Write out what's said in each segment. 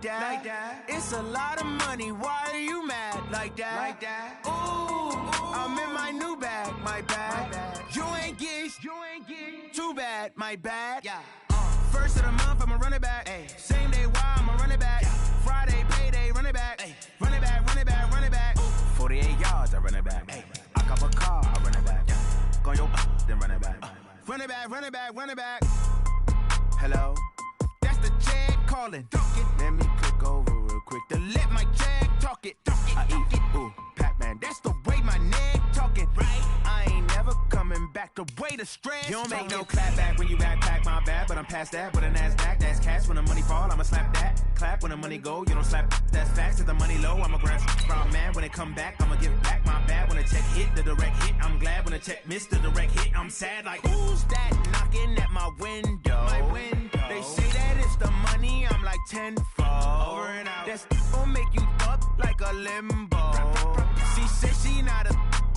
like that. It's a lot of money, why are you mad like that? Ooh, I'm in my new bag, my bad. You ain't get too bad, my bad. First of the month, I'ma run it back. Same day, why I'ma run it back. Friday, payday, run it back. Run it back, run it back, run it back. 48 yards, I run it back. I cop a car, I run it back. Go your then run it back. Run it back, run it back, run it back. Hello, that's the jag calling. Let me click over real quick to let my jag talk it. I eat it, ooh, Pac-Man, that's the way my neck talking. Right, I ain't never coming back the way the stress. You don't make no clap back when you backpack, my bad, but I'm past that. With a NASDAQ, that's cash. When the money fall, I'ma slap that. Clap when the money go, you don't slap. That's facts. If the money low, I'ma grab from man. When it come back, I'ma give back my bad. When the check hit, the direct hit, I'm glad. When the check missed the direct hit, I'm sad. Like who's that knocking at my window? They say that it's the money, I'm like tenfold. Over and out. That's gon' make you up like a limbo. She said she not a,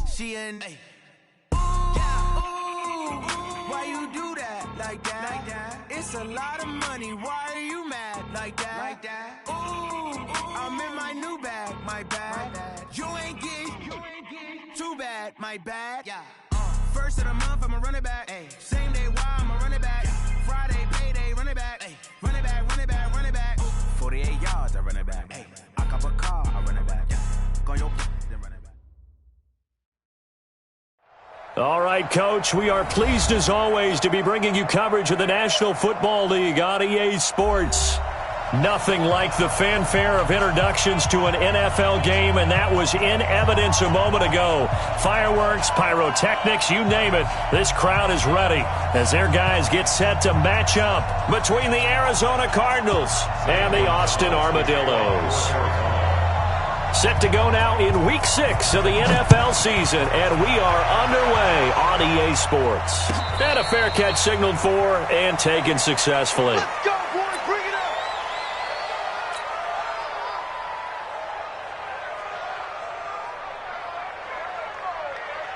she an. Why you do that like that? It's a lot of money, why are you mad like that? Ooh, I'm in my new bag, my bad. You ain't get too bad, my bad. First of the month, I'ma run it back. Same day, why I'ma run it back. Friday, payday, run it back. Run it back, run it back, run it back. 48 yards, I run it back. I cop a car, I run it back. Go your then run it back. All right, Coach, we are pleased as always to be bringing you coverage of the National Football League on EA Sports. Nothing like the fanfare of introductions to an NFL game, and that was in evidence a moment ago. Fireworks, pyrotechnics, you name it. This crowd is ready as their guys get set to match up between the Arizona Cardinals and the Austin Armadillos. Set to go now in Week 6 of the NFL season, and we are underway on EA Sports. And a fair catch signaled for and taken successfully. Let's go, boys, bring it up!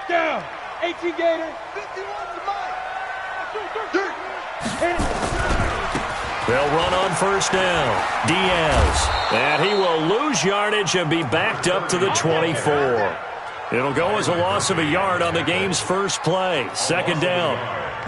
Down, 18 Gator, 51 to Mike. They'll run on first down. Diaz. And he will lose yardage and be backed up to the 24. It'll go as a loss of a yard on the game's first play. Second down.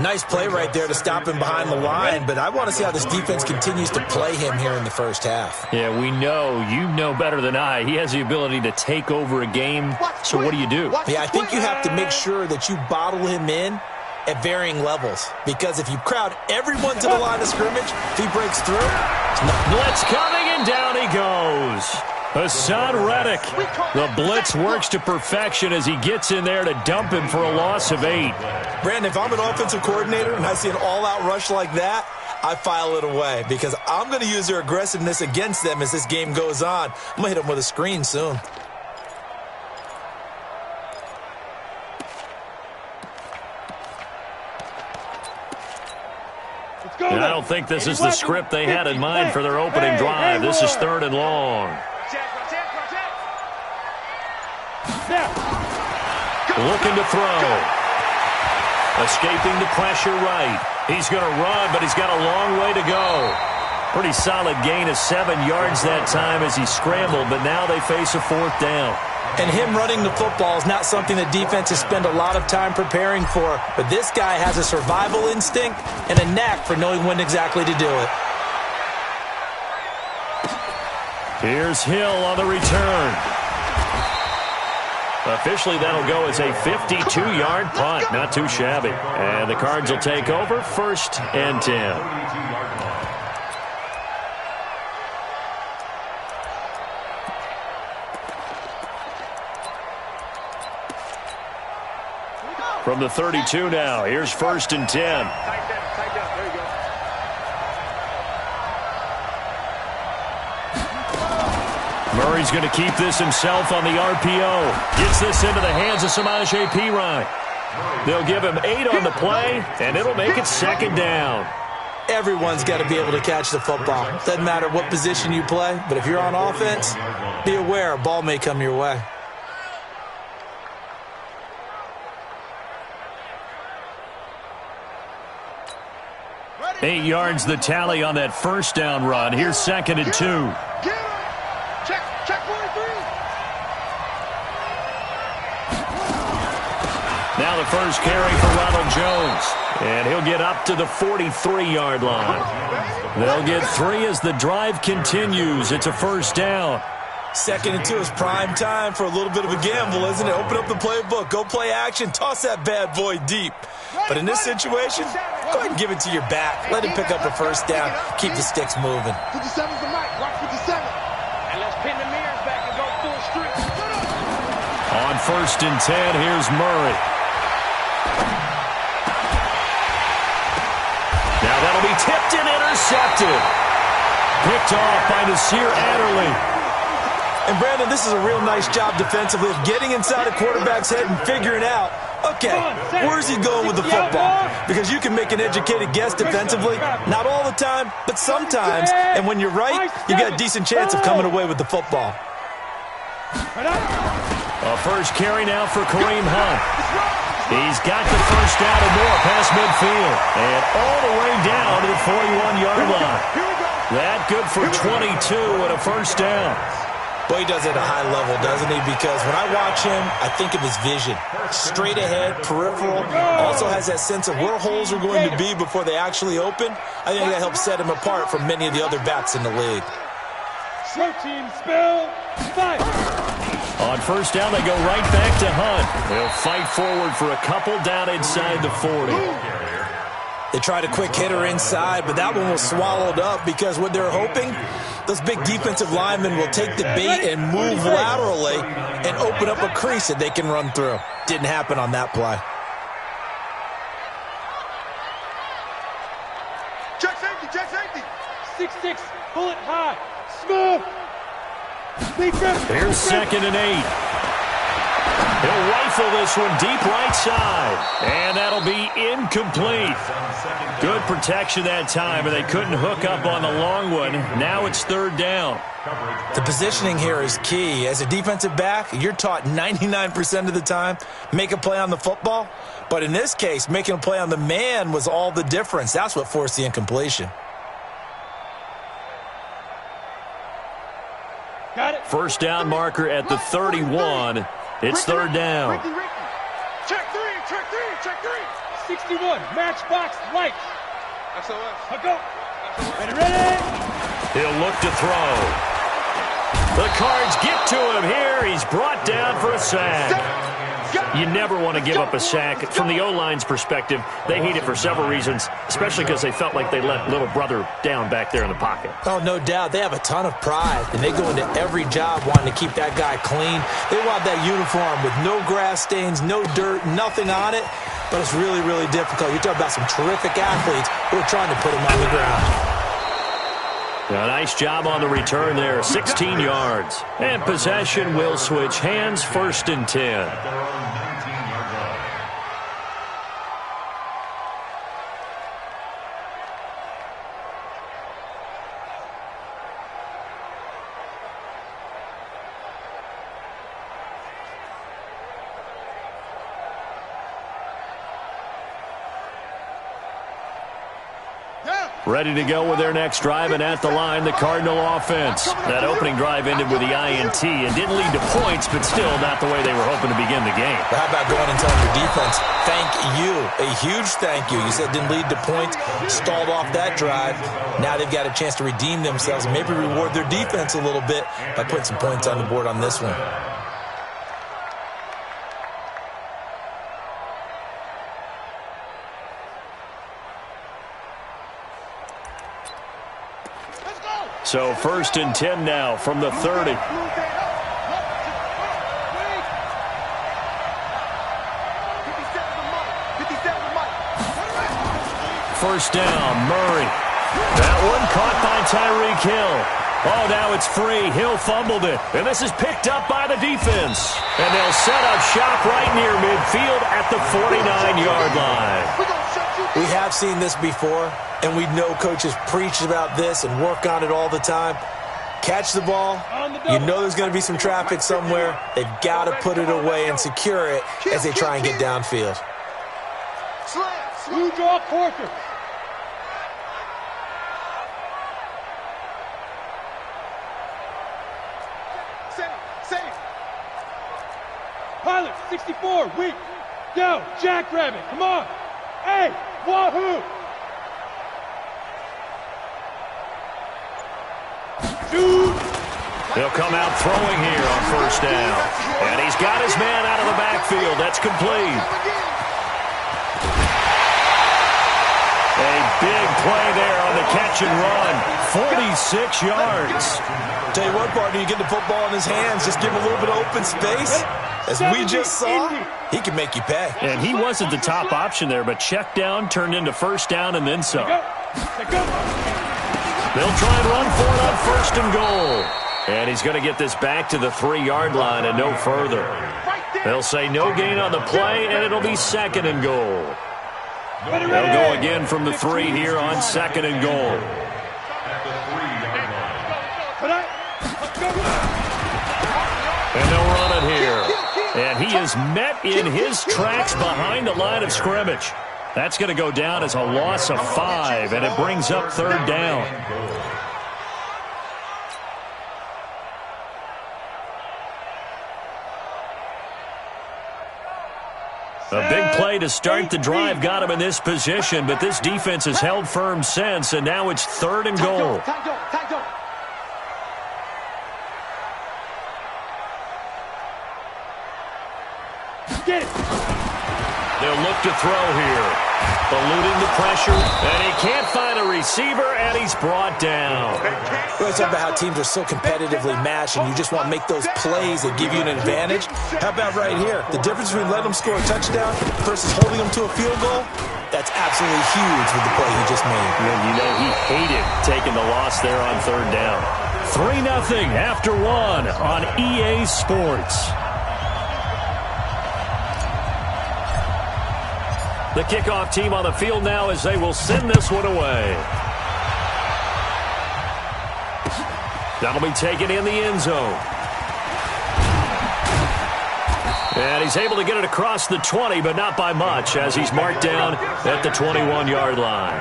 Nice play right there to stop him behind the line, but I want to see how this defense continues to play him here in the first half. Yeah, we know. You know better than I. He has the ability to take over a game. So what do you do? Yeah, I think you have to make sure that you bottle him in at varying levels, because if you crowd everyone to the line of scrimmage, if he breaks through, blitz coming, and down he goes. Hassan Reddick. The blitz works to perfection as he gets in there to dump him for a loss of 8. Brandon, if I'm an offensive coordinator and I see an all-out rush like that, I file it away because I'm going to use their aggressiveness against them as this game goes on. I'm going to hit them with a screen soon. And I don't think this is the script they had in mind for their opening drive. This is 3rd and long. Looking to throw. Escaping the pressure right. He's going to run, but he's got a long way to go. Pretty solid gain of 7 yards that time as he scrambled, but now they face a 4th down. And him running the football is not something that defenses spend a lot of time preparing for. But this guy has a survival instinct and a knack for knowing when exactly to do it. Here's Hill on the return. Officially, that'll go as a 52-yard punt. Not too shabby. And the Cards will take over 1st and 10. From the 32 now, here's 1st and 10. Tight down. There you go. Murray's going to keep this himself on the RPO. Gets this into the hands of Samaje Perine. They'll give him 8 on the play, and it'll make it 2nd down. Everyone's got to be able to catch the football. Doesn't matter what position you play, but if you're on offense, be aware a ball may come your way. Ready? 8 yards the tally on that first down run. Here's 2nd and 2. Check 43. Now the first carry for Ronald Jones. And he'll get up to the 43-yard line. They'll get 3 as the drive continues. It's a first down. 2nd and 2 is prime time for a little bit of a gamble, isn't it? Open up the playbook, go play action, toss that bad boy deep. But in this situation, go ahead and give it to your back. Let him pick up a first down. Keep the sticks moving. 57's the mic. Watch 57. And let's pin the mirrors back and go full street. On 1st and 10, here's Murray. Now that'll be tipped and intercepted. Picked off by Nasir Adderley. And, Brandon, this is a real nice job defensively of getting inside a quarterback's head and figuring out, okay, where's he going with the football? Because you can make an educated guess defensively, not all the time, but sometimes. And when you're right, you got a decent chance of coming away with the football. A first carry now for Kareem Hunt. He's got the first down and more past midfield. And all the way down to the 41-yard line. That good for 22 and a first down. Well, he does it at a high level, doesn't he? Because when I watch him, I think of his vision. Straight ahead, peripheral. Also has that sense of where holes are going to be before they actually open. I think that helps set him apart from many of the other backs in the league. Protein spill. Fight. On first down, they go right back to Hunt. They'll fight forward for a couple down inside the 40. They tried a quick hitter inside, but that one was swallowed up because what they're hoping, those big defensive linemen will take the bait and move laterally and open up a crease that they can run through. Didn't happen on that play. Check safety. 6'6", bullet high. Smooth. Here's 2nd and 8. He'll rifle this one deep right side. And that'll be incomplete. Good protection that time, and they couldn't hook up on the long one. Now it's 3rd down. The positioning here is key. As a defensive back, you're taught 99% of the time, make a play on the football. But in this case, making a play on the man was all the difference. That's what forced the incompletion. Got it. First down marker at the 31. It's 3rd down. Check three. 61, matchbox light. SOS. Go. Ready. He'll look to throw. The Cards get to him here. He's brought down for a sack. You never want to give up a sack. From the O-line's perspective, they hate it for several reasons, especially because they felt like they let little brother down back there in the pocket. Oh, no doubt. They have a ton of pride, and they go into every job wanting to keep that guy clean. They want that uniform with no grass stains, no dirt, nothing on it. But it's really, really difficult. You're talking about some terrific athletes who are trying to put him on the ground. A nice job on the return there, 16 yards. And possession will switch hands, 1st and 10. Ready to go with their next drive, and at the line, the Cardinal offense. That opening drive ended with the INT and didn't lead to points, but still not the way they were hoping to begin the game. But how about going and telling your defense, thank you, a huge thank you. You said it didn't lead to points, stalled off that drive. Now they've got a chance to redeem themselves and maybe reward their defense a little bit by putting some points on the board on this one. So 1st and 10 now from the 30. First down, Murray. That one caught by Tyreek Hill. Oh, now it's free. Hill fumbled it. And this is picked up by the defense. And they'll set up shop right near midfield at the 49-yard line. We have seen this before, and we know coaches preach about this and work on it all the time. Catch the ball. You know there's going to be some traffic somewhere. They've got to put it away and secure it as they try and get downfield. Blue draw Corker. 64, weak. Yo, jackrabbit, come on. Hey, wahoo. Shoot. He'll come out throwing here on first down. And he's got his man out of the backfield. That's complete. A big play there on the catch and run. 46 yards. Tell you what, partner, you get the football in his hands, just give him a little bit of open space. As we just saw, he can make you pay. And he wasn't the top option there, but check down turned into first down and then some. They'll try and run for it on first and goal. And he's going to get this back to the 3-yard line and no further. They'll say no gain on the play, and it'll be second and goal. They'll go again from the 3 here on second and goal. And they'll run it here. And he is met in his tracks behind the line of scrimmage. That's going to go down as a loss of 5, and it brings up third down. A big play to start the drive got him in this position, but this defense has held firm since, and now it's third and goal. They'll look to throw here. Eluding the pressure, and he can't find a receiver, and he's brought down. We're talking about how teams are so competitively matched, and you just want to make those plays that give you an advantage. How about right here? The difference between letting them score a touchdown versus holding them to a field goal, that's absolutely huge with the play he just made. And you know he hated taking the loss there on third down. 3-0 after 1 on EA Sports. The kickoff team on the field now as they will send this one away. That'll be taken in the end zone. And he's able to get it across the 20, but not by much, as he's marked down at the 21-yard line.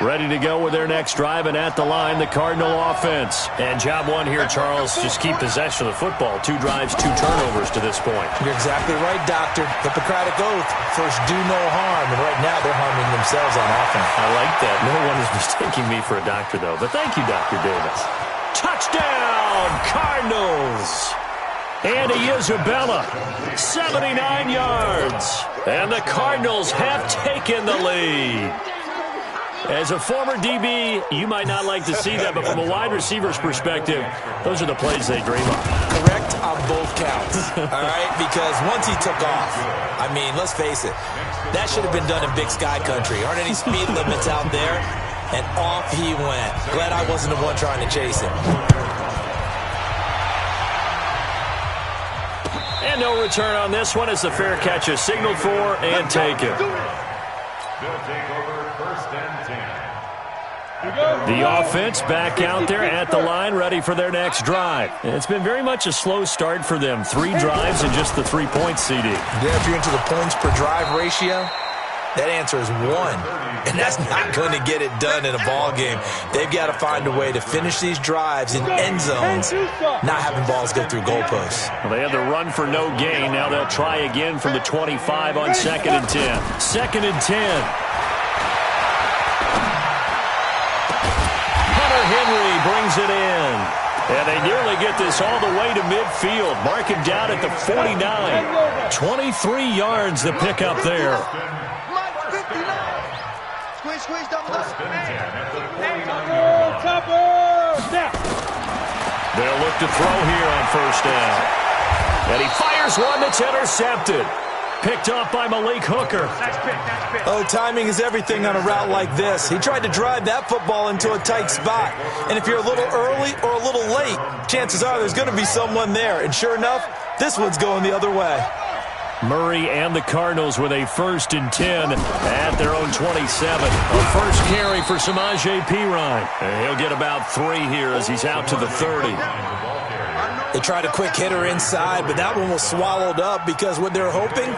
Ready to go with their next drive, and at the line, the Cardinal offense. And job one here, Charles, just keep possession of the football. 2 drives, 2 turnovers to this point. You're exactly right, Doctor. Hippocratic oath. First, do no harm. And right now, they're harming themselves on offense. I like that. No one is mistaking me for a doctor, though. But thank you, Dr. Davis. Touchdown, Cardinals! Andy Isabella, 79 yards. And the Cardinals have taken the lead. As a former DB, you might not like to see that, but from a wide receiver's perspective, those are the plays they dream of. Correct on both counts, all right? Because once he took off, I mean, let's face it, that should have been done in Big Sky country. Aren't any speed limits out there? And off he went. Glad I wasn't the one trying to chase him. And no return on this one as the fair catch is signaled for and taken. They'll take over first and 10. The offense back out there at the line, ready for their next drive. And it's been very much a slow start for them. 3 drives and just the 3 points, CD. Yeah, if you're into the points per drive ratio, that answer is 1. And that's not going to get it done in a ball game. They've got to find a way to finish these drives in end zones, not having balls go through goalposts. Well, they had the run for no gain. Now they'll try again from the 25 on 2nd and 10. 2nd and 10. Hunter Henry brings it in. And they nearly get this all the way to midfield. Mark him down at the 49. 23 yards the pickup there. Squeeze down the left. They'll look to throw here on first down. And he fires one that's intercepted. Picked off by Malik Hooker. Oh, timing is everything on a route like this. He tried to drive that football into a tight spot. And if you're a little early or a little late, chances are there's going to be someone there. And sure enough, this one's going the other way. Murray and the Cardinals with a 1st and 10 at their own 27. A first carry for Samaje Perine. And he'll get about 3 here as he's out to the 30. They tried a quick hitter inside, but that one was swallowed up because what they're hoping,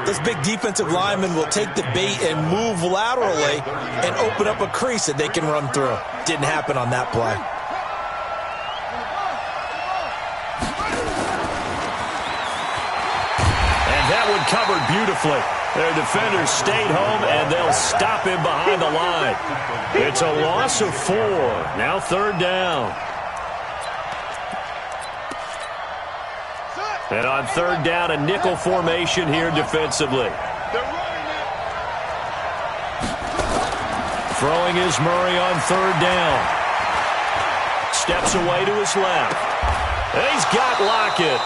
those big defensive linemen will take the bait and move laterally and open up a crease that they can run through. Didn't happen on that play. And that one covered beautifully. Their defenders stayed home, and they'll stop him behind the line. It's a loss of 4. Now 3rd down. And on 3rd down, a nickel formation here defensively. Throwing is Murray on 3rd down. Steps away to his left. And he's got Lockett.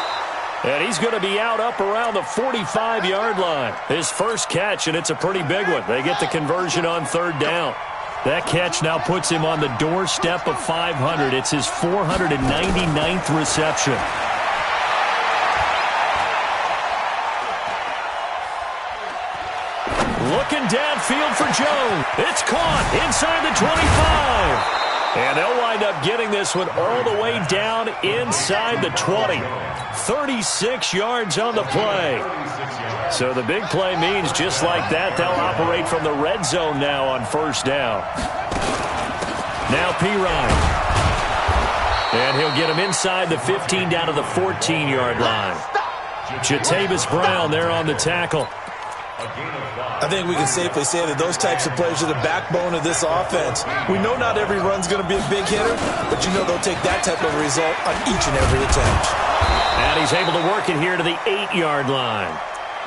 And he's going to be out up around the 45-yard line. His first catch, and it's a pretty big one. They get the conversion on 3rd down. That catch now puts him on the doorstep of 500. It's his 499th reception. Looking downfield for Jones. It's caught inside the 25. And they'll wind up getting this one all the way down inside the 20. 36 yards on the play. So the big play means just like that, they'll operate from the red zone now on 1st down. Now Pirine. And he'll get him inside the 15 down to the 14-yard line. Jatavis Brown there on the tackle. I think we can safely say that those types of plays are the backbone of this offense. We know not every run's going to be a big hitter, but you know they'll take that type of result on each and every attempt. And he's able to work it here to the 8-yard line.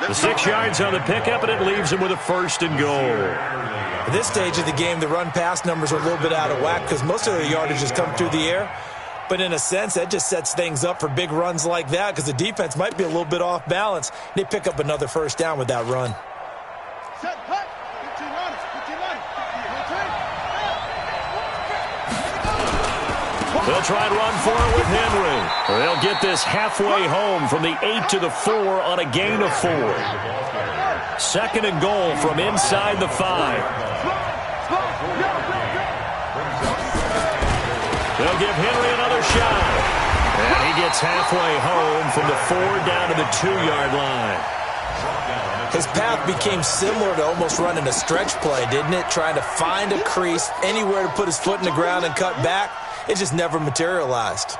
The 6 yards on the pickup, and it leaves him with a 1st and goal. At this stage of the game, the run-pass numbers are a little bit out of whack because most of their yardage has come through the air. But in a sense, that just sets things up for big runs like that because the defense might be a little bit off balance. They pick up another 1st down with that run. They'll try and run for it with Henry. They'll get this halfway home from the 8 to the 4 on a gain of 4. 2nd and goal from inside the 5. They'll give Henry another shot. And he gets halfway home from the 4 down to the 2-yard line. His path became similar to almost running a stretch play, didn't it? Trying to find a crease, anywhere to put his foot in the ground and cut back. It just never materialized.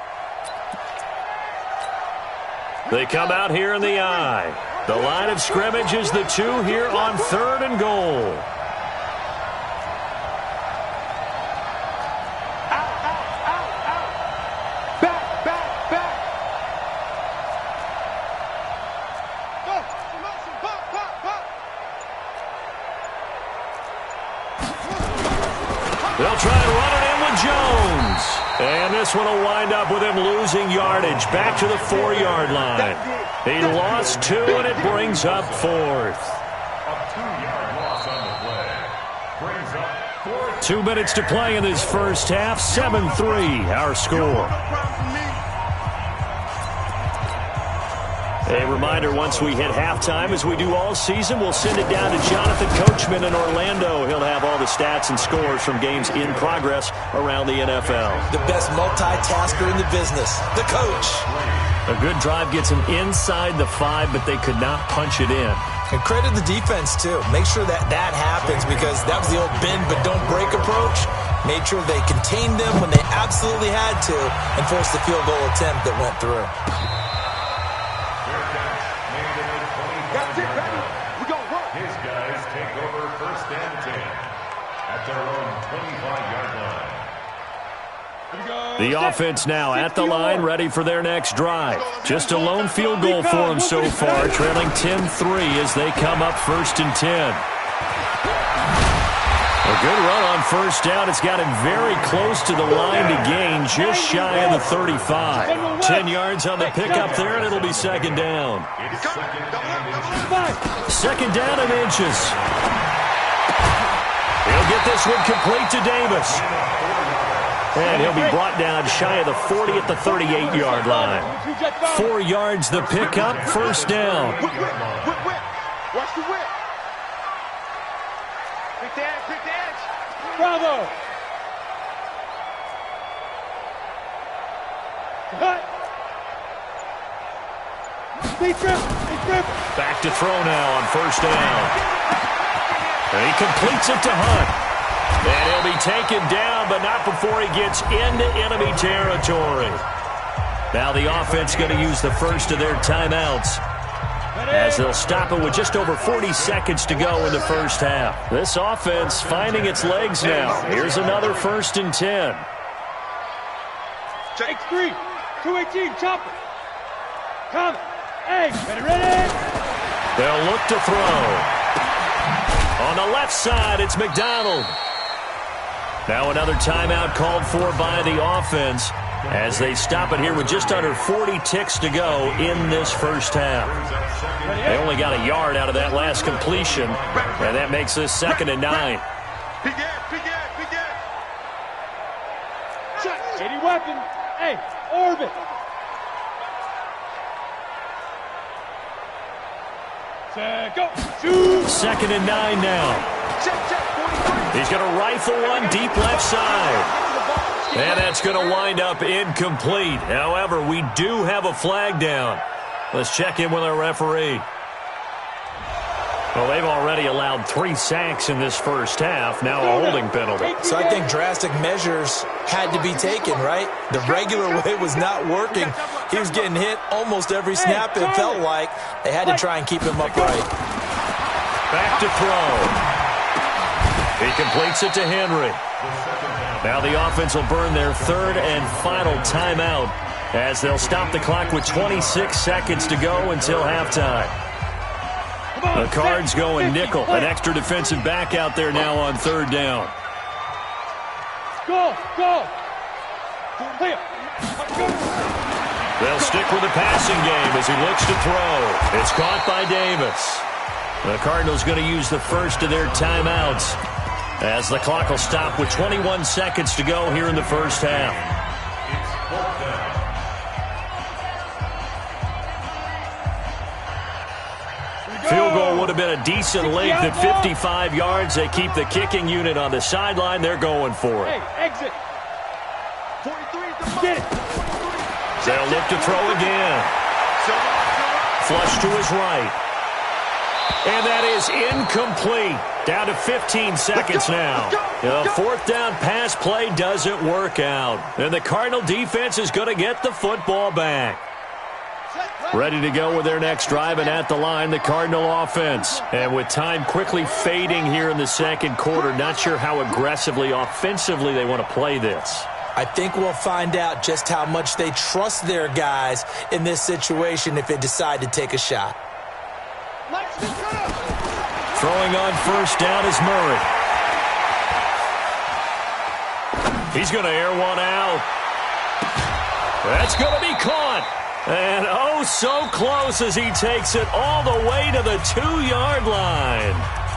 They come out here in the I. The line of scrimmage is the 2 here on 3rd and goal. They'll try and run it in with Jones. And this one will wind up with him losing yardage back to the 4-yard line. He lost 2, and it brings up 4th. A 2-yard loss on the play. Brings up 4th. 2 minutes to play in this first half. 7-3 our score. A reminder, once we hit halftime, as we do all season, we'll send it down to Jonathan Coachman in Orlando. He'll have all the stats and scores from games in progress around the NFL. The best multitasker in the business, the coach. A good drive gets him inside the 5, but they could not punch it in. And credit the defense, too. Make sure that happens because that was the old bend but don't break approach. Made sure they contained them when they absolutely had to and forced the field goal attempt that went through. That's it, baby. We're going to work. His guys take over 1st and 10 at their own 25-yard line. The offense now at the line, ready for their next drive. Just a lone field goal for them so far, trailing 10-3 as they come up 1st and 10. A good run on 1st down. It's got him very close to the line to gain, just shy of the 35. 10 yards on the pickup there, and it'll be 2nd down. It's 2nd down and inches. 2nd down and inches. He'll get this one complete to Davis. And he'll be brought down shy of the 40 at the 38-yard line. 4 yards the pickup, 1st down. Whip. Watch the whip. Pick the edge. Bravo. Back to throw now on first down. And he completes it to Hunt. And he'll be taken down, but not before he gets into enemy territory. Now the offense going to use the first of their timeouts, as they'll stop it with just over 40 seconds to go in the first half. This offense finding its legs now. Here's another 1st and 10. X3, 218, chopper. Come. Hey, ready? They'll look to throw. On the left side, it's McDonald. Now another timeout called for by the offense, as they stop it here with just under 40 ticks to go in this first half. They only got a yard out of that last completion, and that makes this 2nd and 9. Begin. Shot. 80 weapon. Hey, orbit. Go. Shoot. 2nd and 9 now. He's going to rifle one deep left side. And that's going to wind up incomplete. However, we do have a flag down. Let's check in with our referee. Well, they've already allowed 3 sacks in this first half. Now a holding penalty. So I think drastic measures had to be taken, right? The regular way was not working. He was getting hit almost every snap, it felt like. They had to try and keep him upright. Back to throw. He completes it to Henry. Now the offense will burn their 3rd and final timeout, as they'll stop the clock with 26 seconds to go until halftime. The Cards going nickel. An extra defensive back out there now on 3rd down. Go. They'll stick with the passing game as he looks to throw. It's caught by Davis. The Cardinals going to use the first of their timeouts, as the clock will stop with 21 seconds to go here in the first half. Field goal would have been a decent length at 55 yards. They keep the kicking unit on the sideline. They're going for it. Hey, exit. 43. Get it. They'll look to throw again. Flush to his right. And that is incomplete. Down to 15 seconds now. The 4th down pass play doesn't work out. And the Cardinal defense is going to get the football back. Ready to go with their next drive, and at the line, the Cardinal offense. And with time quickly fading here in the 2nd quarter, not sure how aggressively, offensively they want to play this. I think we'll find out just how much they trust their guys in this situation if they decide to take a shot. Throwing on first down is Murray. He's going to air one out. That's going to be caught. And oh, so close as he takes it all the way to the 2-yard line.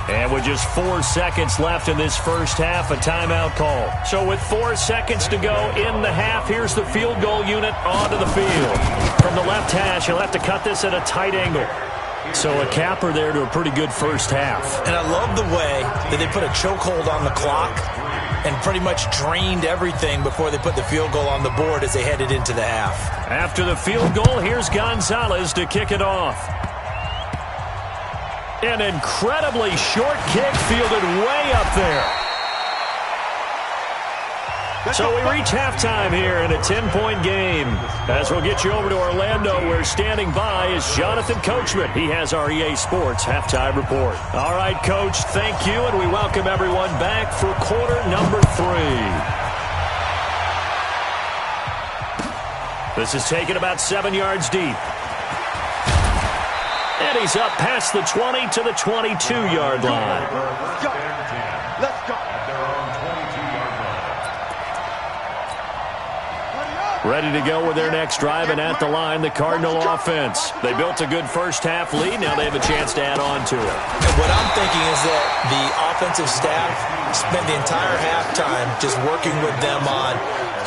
And with just 4 seconds left in this first half, a timeout call. So with 4 seconds to go in the half, here's the field goal unit onto the field. From the left hash, he'll have to cut this at a tight angle. So a capper there to a pretty good first half. And I love the way that they put a chokehold on the clock and pretty much drained everything before they put the field goal on the board as they headed into the half. After the field goal, here's Gonzalez to kick it off. An incredibly short kick fielded way up there. So we reach halftime here in a 10-point game. As we'll get you over to Orlando, where standing by is Jonathan Coachman. He has our EA Sports Halftime Report. All right, Coach, thank you, and we welcome everyone back for quarter number 3. This is taken about 7 yards deep. And he's up past the 20 to the 22-yard line. Let's go. Ready to go with their next drive, and at the line, the Cardinal offense. They built a good first half lead. Now they have a chance to add on to it. And what I'm thinking is that the offensive staff spent the entire halftime just working with them on,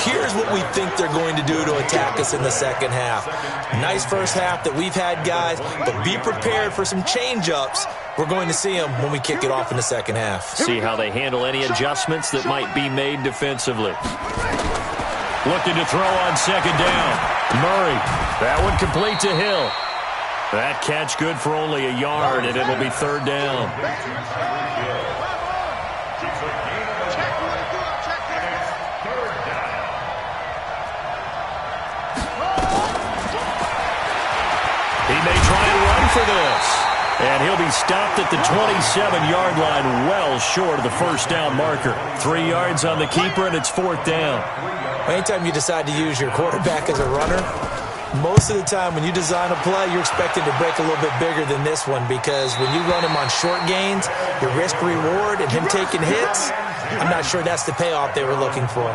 here's what we think they're going to do to attack us in the second half. Nice first half that we've had, guys, but be prepared for some change-ups. We're going to see them when we kick it off in the second half. See how they handle any adjustments that might be made defensively. Looking to throw on second down. Murray. That one complete to Hill. That catch good for only a yard, and it'll be third down. He may try and run for this. And he'll be stopped at the 27-yard line, well short of the first down marker. 3 yards on the keeper, and it's fourth down. Anytime you decide to use your quarterback as a runner, most of the time when you design a play, you're expected to break a little bit bigger than this one, because when you run him on short gains, your risk-reward and him taking hits, I'm not sure that's the payoff they were looking for.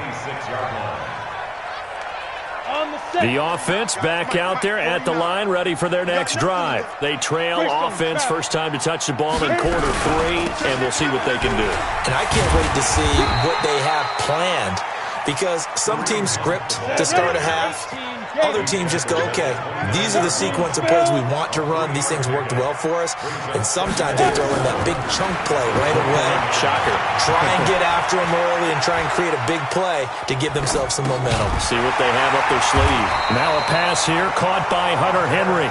The offense back out there at the line, ready for their next drive. They trail offense, first time to touch the ball in quarter 3, and we'll see what they can do. And I can't wait to see what they have planned, because some teams script to start a half. Other teams just go, okay, these are the sequence of plays we want to run. These things worked well for us. And sometimes they throw in that big chunk play right away. Shocker. Try and get after them early and try and create a big play to give themselves some momentum. See what they have up their sleeve. Now a pass here caught by Hunter Henry.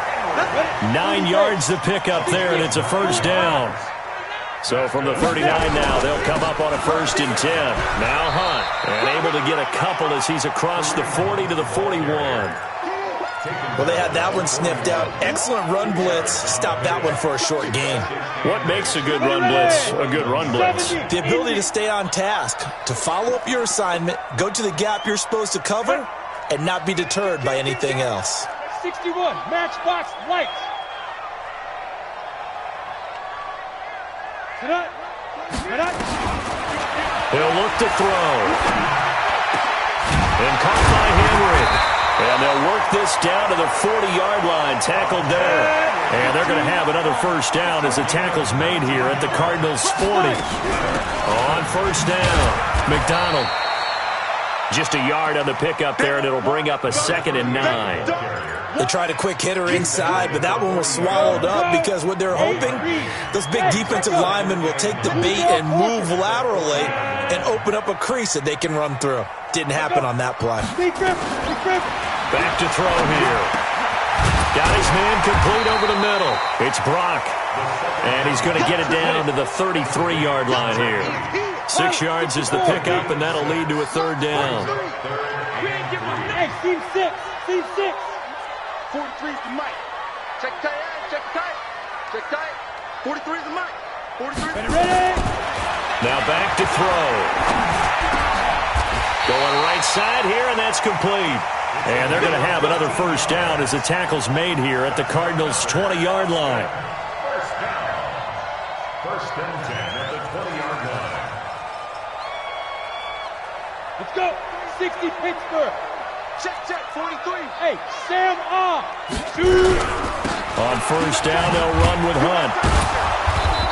9 yards to pick up there, and it's a first down. So from the 39 now, they'll come up on a 1st and 10. Now Hunt, and able to get a couple as he's across the 40 to the 41. Well, they had that one sniffed out. Excellent run blitz. Stop that one for a short gain. What makes a good run blitz a good run blitz? The ability to stay on task, to follow up your assignment, go to the gap you're supposed to cover, and not be deterred by anything else. 61, matchbox lights. He'll look to throw. And caught by Henry. And they'll work this down to the 40-yard line. Tackled there. And they're going to have another first down as the tackle's made here at the Cardinals' 40. On first down, McDonald. Just a yard on the pickup there, and it'll bring up a 2nd and 9. They tried a quick hitter inside, but that one was swallowed up because what they're hoping, those big defensive linemen will take the bait and move laterally and open up a crease that they can run through. Didn't happen on that play. Back to throw here. Got his man complete over the middle. It's Brock. And he's going to get it down to the 33-yard line here. 6 yards is the pickup, and that'll lead to a third down. Hey, team 6. Team 6. 43 is the mic. Check tight. Check tight. Check tight. 43 is the mic. 43. Ready. Now back to throw. Going right side here, and that's complete. And they're going to have another first down as the tackle's made here at the Cardinals' 20-yard line. First and 10 at the 20-yard line. Let's go. 60 Pittsburgh. Check, 43. Hey, Sam off. On first down, they'll run with Hunt.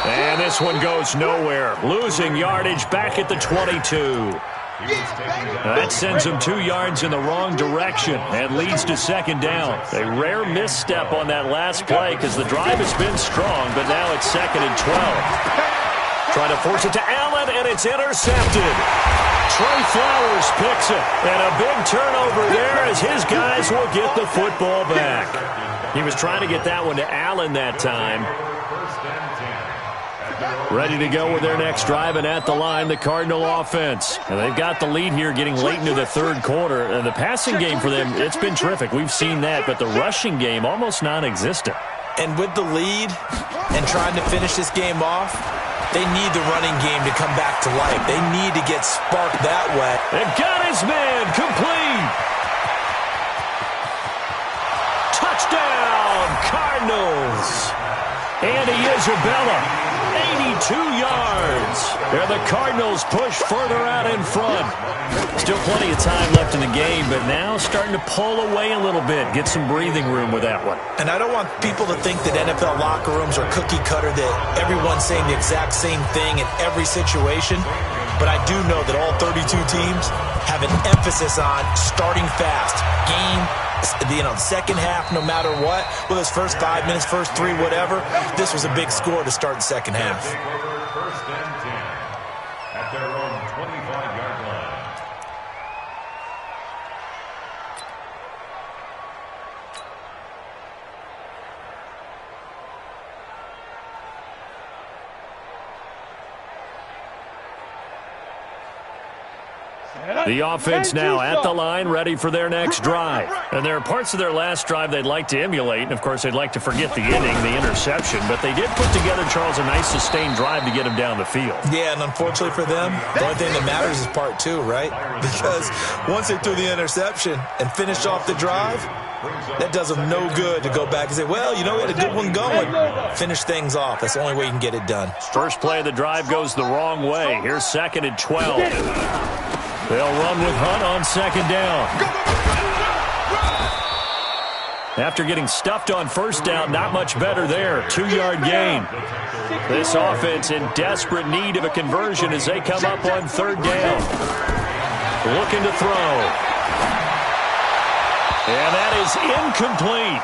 And this one goes nowhere. Losing yardage back at the 22. That sends them 2 yards in the wrong direction and leads to second down. A rare misstep on that last play because the drive has been strong, but now it's 2nd and 12. Trying to force it to Allen, and it's intercepted. Trey Flowers picks it, and a big turnover there as his guys will get the football back. He was trying to get that one to Allen that time. Ready to go with their next drive, and at the line, the Cardinal offense. And they've got the lead here getting late into the third quarter. And the passing game for them, it's been terrific. We've seen that, but the rushing game almost non-existent. And with the lead and trying to finish this game off, they need the running game to come back to life. They need to get sparked that way. And got his man complete. Touchdown, Cardinals. Andy Isabella. 82 yards. And the Cardinals push further out in front. Still plenty of time left in the game, but now starting to pull away a little bit. Get some breathing room with that one. And I don't want people to think that NFL locker rooms are cookie cutter, that everyone's saying the exact same thing in every situation. But I do know that all 32 teams have an emphasis on starting fast. Second half, no matter what, whether it's first 5 minutes, first 3, whatever, this was a big score to start the second half. First and 10 at their own 25-yard line. The offense now at the line, ready for their next drive. And there are parts of their last drive they'd like to emulate. And, of course, they'd like to forget the inning, the interception. But they did put together, Charles, a nice sustained drive to get him down the field. Yeah, and unfortunately for them, the only thing that matters is part two, right? Because once they threw the interception and finished off the drive, that does them no good to go back and say, well, you know, we had a good one going. Finish things off. That's the only way you can get it done. First play of the drive goes the wrong way. Here's 2nd and 12. They'll run with Hunt on 2nd down. After getting stuffed on 1st down, not much better there. 2-yard gain. This offense in desperate need of a conversion as they come up on 3rd down. Looking to throw. And that is incomplete.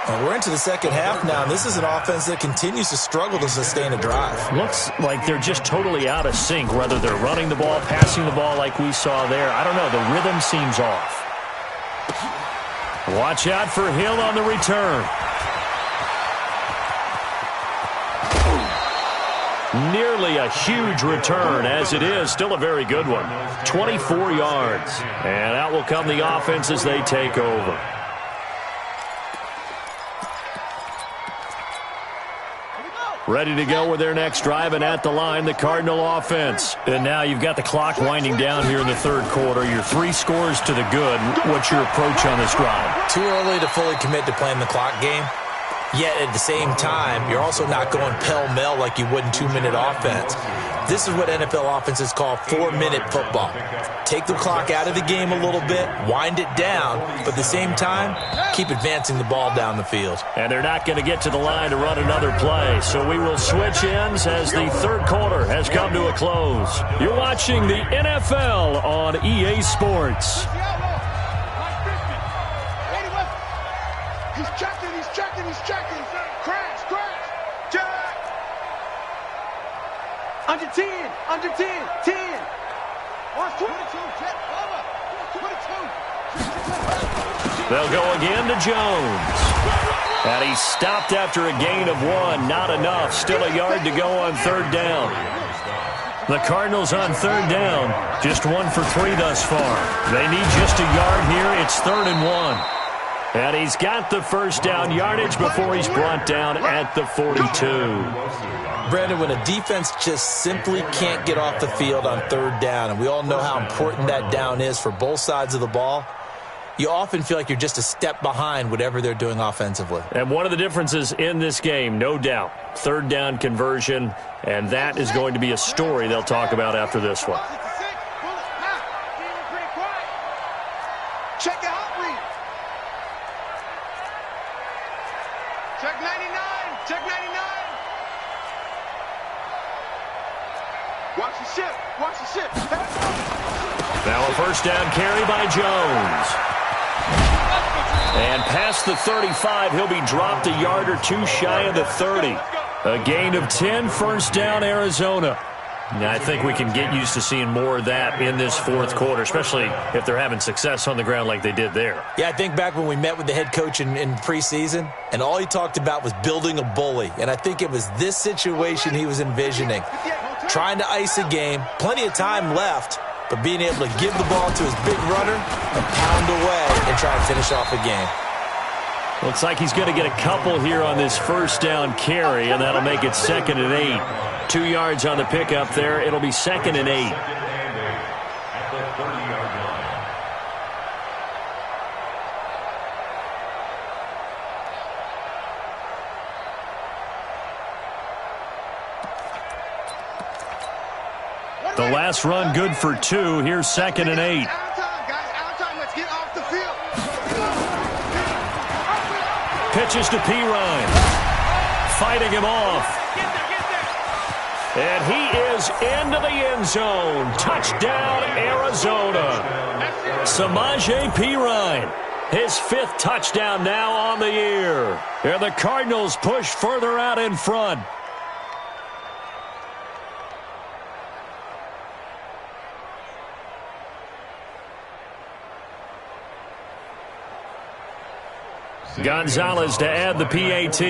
Well, we're into the second half now, and this is an offense that continues to struggle to sustain a drive. Looks like they're just totally out of sync, whether they're running the ball, passing the ball like we saw there. I don't know. The rhythm seems off. Watch out for Hill on the return. Nearly a huge return, as it is. Still a very good one. 24 yards. And out will come the offense as they take over. Ready to go with their next drive, and at the line, the Cardinal offense. And now you've got the clock winding down here in the 3rd quarter. You're 3 scores to the good. What's your approach on this drive? Too early to fully commit to playing the clock game. Yet at the same time, you're also not going pell-mell like you would in 2-minute offense. This is what NFL offenses call 4-minute football. Take the clock out of the game a little bit, wind it down, but at the same time, keep advancing the ball down the field. And they're not going to get to the line to run another play, so we will switch ends as the 3rd quarter has come to a close. You're watching the NFL on EA Sports. He's checking. Crash. Jack. Under 10. 10. Watch 22. Jet. 22. They'll go again to Jones. And he's stopped after a gain of 1. Not enough. Still a yard to go on 3rd down. The Cardinals on 3rd down. Just 1 for 3 thus far. They need just a yard here. It's 3rd and 1. And he's got the 1st down yardage before he's brought down at the 42. Brandon, when a defense just simply can't get off the field on 3rd down, and we all know how important that down is for both sides of the ball, you often feel like you're just a step behind whatever they're doing offensively. And one of the differences in this game, no doubt, 3rd down conversion, and that is going to be a story they'll talk about after this one. Check out read. Check 99. Watch the ship. Now a 1st down carry by Jones. And past the 35, he'll be dropped a yard or 2 shy of the 30. A gain of 10, 1st down, Arizona. Now, I think we can get used to seeing more of that in this 4th quarter, especially if they're having success on the ground like they did there. Yeah, I think back when we met with the head coach in preseason, and all he talked about was building a bully. And I think it was this situation he was envisioning. Trying to ice a game, plenty of time left, but being able to give the ball to his big runner and pound away and try and finish off a game. Looks like he's going to get a couple here on this 1st down carry, and that'll make it 2nd and 8. 2 yards on the pickup there. It'll be 2nd and 8. The last run good for 2. Here's 2nd and 8. Out of time. Let's get off the field. Pitches to Pirine. Fighting him off. And he is into the end zone. Touchdown, Arizona. Samaje Perine. His 5th touchdown now on the year. And the Cardinals push further out in front. Gonzalez to add the PAT.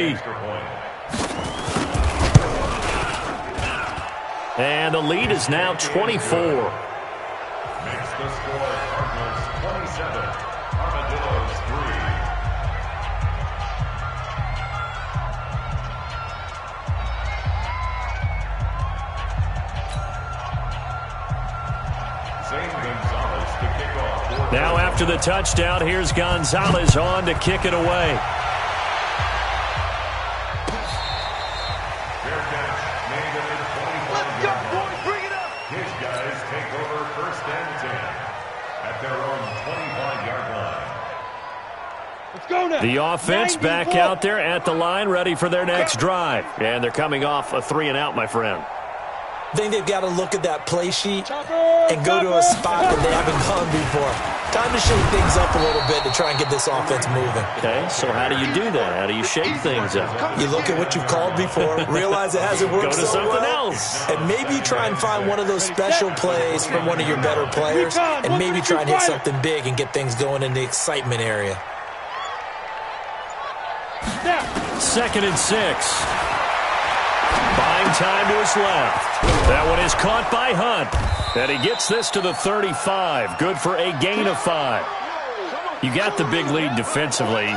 And the lead is now 24. the score, Cardinals 27, Armadillos 3. Now after the touchdown, here's Gonzalez on to kick it away. Fair catch made at the 25-yard line. Bring it up. His guys take over 1st and 10 at their own 25-yard line. Let's go now. The offense back out there at the line, ready for their next drive. And they're coming off a 3-and-out, my friend. I think they've got to look at that play sheet and go to a spot that they haven't gone before. Time to shake things up a little bit to try and get this offense moving. Okay, so how do you do that? How do you shake things up? You look at what you've called before, realize it hasn't worked Go to so something well, else. and maybe try and find one of those special plays from one of your better players, and maybe try and hit something big and get things going in the excitement area. 2nd and 6. Buying time to his left. That one is caught by Hunt. And he gets this to the 35. Good for a gain of 5. You got the big lead defensively.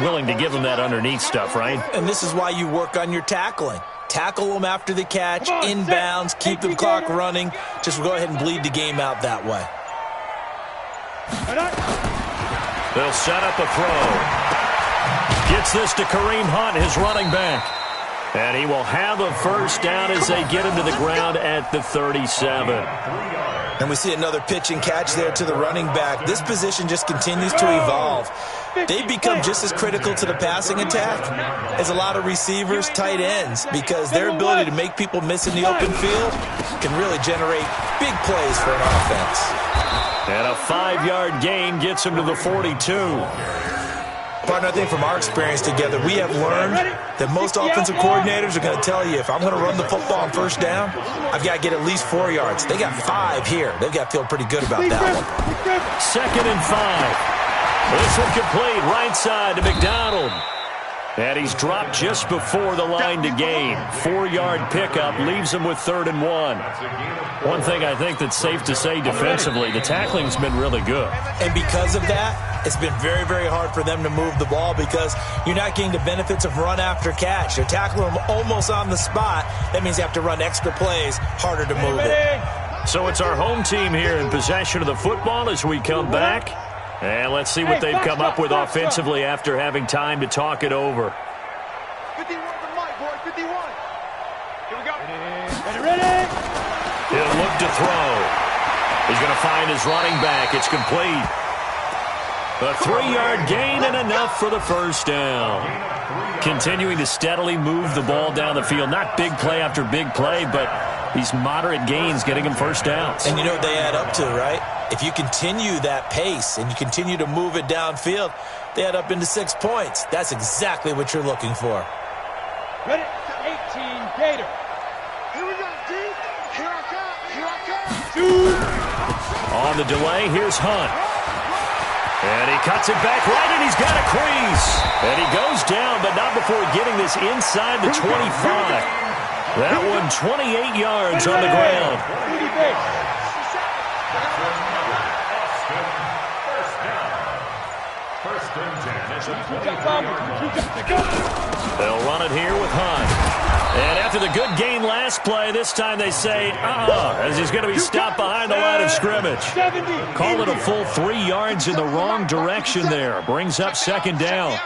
Willing to give him that underneath stuff, right? And this is why you work on your tackling. Tackle them after the catch, inbounds, keep the clock running. Just go ahead and bleed the game out that way. They'll set up a throw. Gets this to Kareem Hunt, his running back. And he will have a 1st down as they get him to the ground at the 37. And we see another pitch and catch there to the running back. This position just continues to evolve. They've become just as critical to the passing attack as a lot of receivers, tight ends, because their ability to make people miss in the open field can really generate big plays for an offense. And a 5-yard gain gets him to the 42. Partner, I think from our experience together, we have learned that most offensive coordinators are going to tell you, if I'm going to run the football on 1st down, I've got to get at least 4 yards. They got 5 here. They've got to feel pretty good about that one. 2nd and 5. This one complete right side to McDonald. And he's dropped just before the line to gain. 4-yard pickup leaves him with 3rd and 1. One thing I think that's safe to say defensively, the tackling's been really good. And because of that, it's been very, very hard for them to move the ball because you're not getting the benefits of run after catch. You're tackling them almost on the spot. That means you have to run extra plays, harder to move it. So it's our home team here in possession of the football as we come back. And let's see what they've come up with offensively after having time to talk it over. 51 to Mike, boys, 51. Here we go. Ready. He'll look to throw. He's going to find his running back. It's complete. A 3-yard gain and enough for the 1st down. Continuing to steadily move the ball down the field. Not big play after big play, but these moderate gains getting him 1st downs. And you know what they add up to, right? If you continue that pace and you continue to move it downfield, they add up into 6 points. That's exactly what you're looking for. Ready? 18, Gator. Here we go, D. Here I come. On the delay, here's Hunt. And he cuts it back right, and he's got a crease. And he goes down, but not before getting this inside the 25. That one 28 yards on the ground. They'll run it here with Hunt. And after the good gain last play, this time they say, as he's going to be stopped behind the line of scrimmage. Call it a full 3 yards in the wrong direction there. Brings up 2nd down.